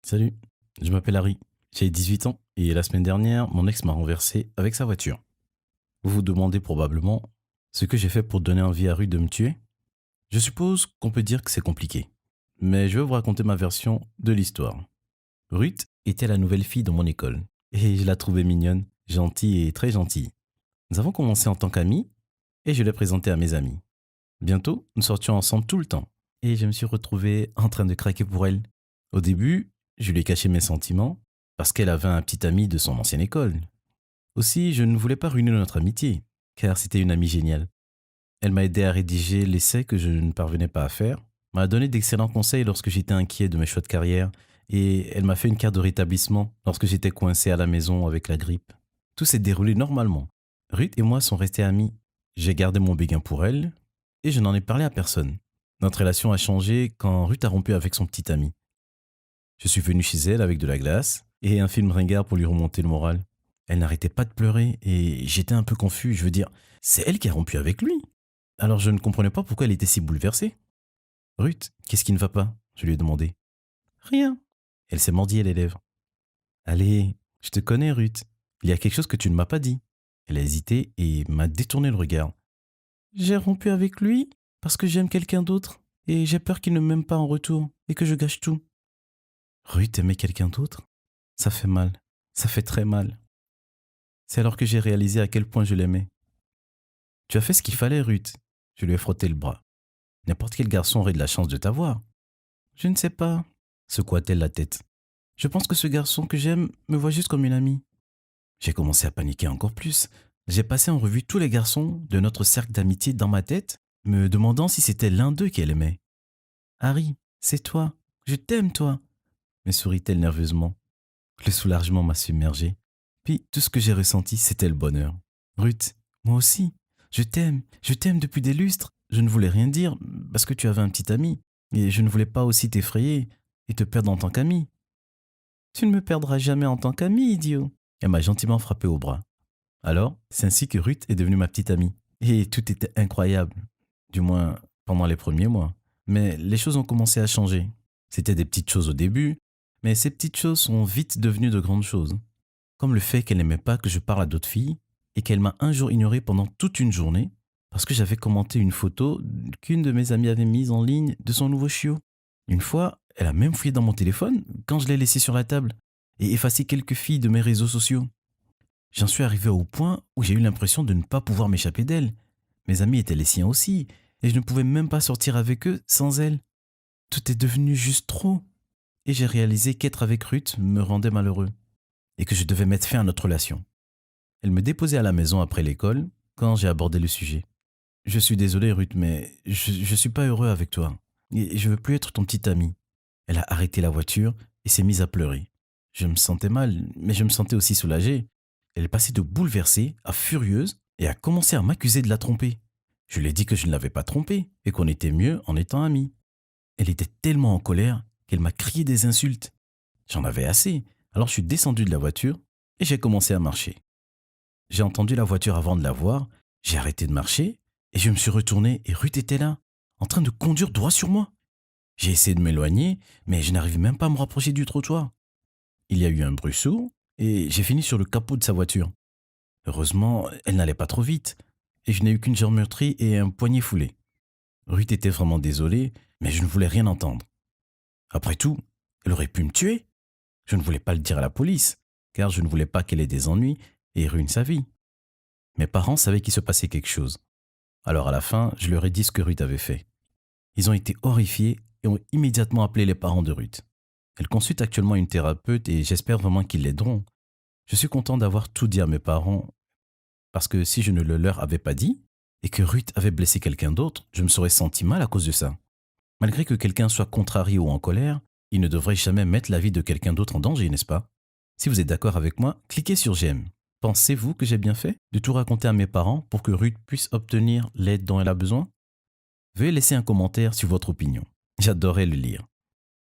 Salut, je m'appelle Harry, j'ai 18 ans et la semaine dernière, mon ex m'a renversé avec sa voiture. Vous vous demandez probablement ce que j'ai fait pour donner envie à Ruth de me tuer. Je suppose qu'on peut dire que c'est compliqué, mais je vais vous raconter ma version de l'histoire. Ruth était la nouvelle fille de mon école et je la trouvais mignonne, gentille et très gentille. Nous avons commencé en tant qu'amis et je l'ai présentée à mes amis. Bientôt, nous sortions ensemble tout le temps et je me suis retrouvé en train de craquer pour elle. Au début, je lui ai caché mes sentiments parce qu'elle avait un petit ami de son ancienne école. Aussi, je ne voulais pas ruiner notre amitié car c'était une amie géniale. Elle m'a aidé à rédiger l'essai que je ne parvenais pas à faire, m'a donné d'excellents conseils lorsque j'étais inquiet de mes choix de carrière et elle m'a fait une carte de rétablissement lorsque j'étais coincé à la maison avec la grippe. Tout s'est déroulé normalement. Ruth et moi sont restés amis. J'ai gardé mon béguin pour elle et je n'en ai parlé à personne. Notre relation a changé quand Ruth a rompu avec son petit ami. Je suis venu chez elle avec de la glace et un film ringard pour lui remonter le moral. Elle n'arrêtait pas de pleurer et j'étais un peu confus. Je veux dire, c'est elle qui a rompu avec lui. Alors je ne comprenais pas pourquoi elle était si bouleversée. Ruth, qu'est-ce qui ne va pas? Je lui ai demandé. Rien. Elle s'est mordillée les lèvres. Allez, je te connais, Ruth. Il y a quelque chose que tu ne m'as pas dit. Elle a hésité et m'a détourné le regard. J'ai rompu avec lui parce que j'aime quelqu'un d'autre et j'ai peur qu'il ne m'aime pas en retour et que je gâche tout. Ruth aimait quelqu'un d'autre? Ça fait mal. Ça fait très mal. C'est alors que j'ai réalisé à quel point je l'aimais. Tu as fait ce qu'il fallait, Ruth. Je lui ai frotté le bras. N'importe quel garçon aurait de la chance de t'avoir. Je ne sais pas. Secoua-t-elle la tête. Je pense que ce garçon que j'aime me voit juste comme une amie. J'ai commencé à paniquer encore plus. J'ai passé en revue tous les garçons de notre cercle d'amitié dans ma tête, me demandant si c'était l'un d'eux qu'elle aimait. Harry, c'est toi. Je t'aime, toi. Me sourit-elle nerveusement. Le soulagement m'a submergé. Puis tout ce que j'ai ressenti, c'était le bonheur. Ruth, moi aussi. Je t'aime depuis des lustres. Je ne voulais rien dire parce que tu avais un petit ami. Et je ne voulais pas aussi t'effrayer et te perdre en tant qu'ami. Tu ne me perdras jamais en tant qu'ami, idiot. Elle m'a gentiment frappé au bras. Alors, c'est ainsi que Ruth est devenue ma petite amie. Et tout était incroyable. Du moins, pendant les premiers mois. Mais les choses ont commencé à changer. C'était des petites choses au début, mais ces petites choses sont vite devenues de grandes choses. Comme le fait qu'elle n'aimait pas que je parle à d'autres filles et qu'elle m'a un jour ignoré pendant toute une journée parce que j'avais commenté une photo qu'une de mes amies avait mise en ligne de son nouveau chiot. Une fois, elle a même fouillé dans mon téléphone quand je l'ai laissé sur la table et effacé quelques filles de mes réseaux sociaux. J'en suis arrivé au point où j'ai eu l'impression de ne pas pouvoir m'échapper d'elle. Mes amis étaient les siens aussi et je ne pouvais même pas sortir avec eux sans elle. Tout est devenu juste trop. Et j'ai réalisé qu'être avec Ruth me rendait malheureux et que je devais mettre fin à notre relation. Elle me déposait à la maison après l'école quand j'ai abordé le sujet. Je suis désolé, Ruth, mais je suis pas heureux avec toi. Et je veux plus être ton petit ami. Elle a arrêté la voiture et s'est mise à pleurer. Je me sentais mal, mais je me sentais aussi soulagé. Elle est passée de bouleversée à furieuse et a commencé à m'accuser de la tromper. Je lui ai dit que je ne l'avais pas trompée et qu'on était mieux en étant amis. Elle était tellement en colère qu'elle m'a crié des insultes. J'en avais assez, alors je suis descendu de la voiture et j'ai commencé à marcher. J'ai entendu la voiture avant de la voir, j'ai arrêté de marcher et je me suis retourné et Ruth était là, en train de conduire droit sur moi. J'ai essayé de m'éloigner, mais je n'arrivais même pas à me rapprocher du trottoir. Il y a eu un bruit sourd et j'ai fini sur le capot de sa voiture. Heureusement, elle n'allait pas trop vite et je n'ai eu qu'une jambe meurtrie et un poignet foulé. Ruth était vraiment désolée, mais je ne voulais rien entendre. Après tout, elle aurait pu me tuer. Je ne voulais pas le dire à la police, car je ne voulais pas qu'elle ait des ennuis et ruine sa vie. Mes parents savaient qu'il se passait quelque chose. Alors à la fin, je leur ai dit ce que Ruth avait fait. Ils ont été horrifiés et ont immédiatement appelé les parents de Ruth. Elle consulte actuellement une thérapeute et j'espère vraiment qu'ils l'aideront. Je suis content d'avoir tout dit à mes parents parce que si je ne le leur avais pas dit et que Ruth avait blessé quelqu'un d'autre, je me serais senti mal à cause de ça. Malgré que quelqu'un soit contrarié ou en colère, il ne devrait jamais mettre la vie de quelqu'un d'autre en danger, n'est-ce pas? Si vous êtes d'accord avec moi, cliquez sur j'aime. Pensez-vous que j'ai bien fait de tout raconter à mes parents pour que Ruth puisse obtenir l'aide dont elle a besoin? Veuillez laisser un commentaire sur votre opinion. J'adorerais le lire.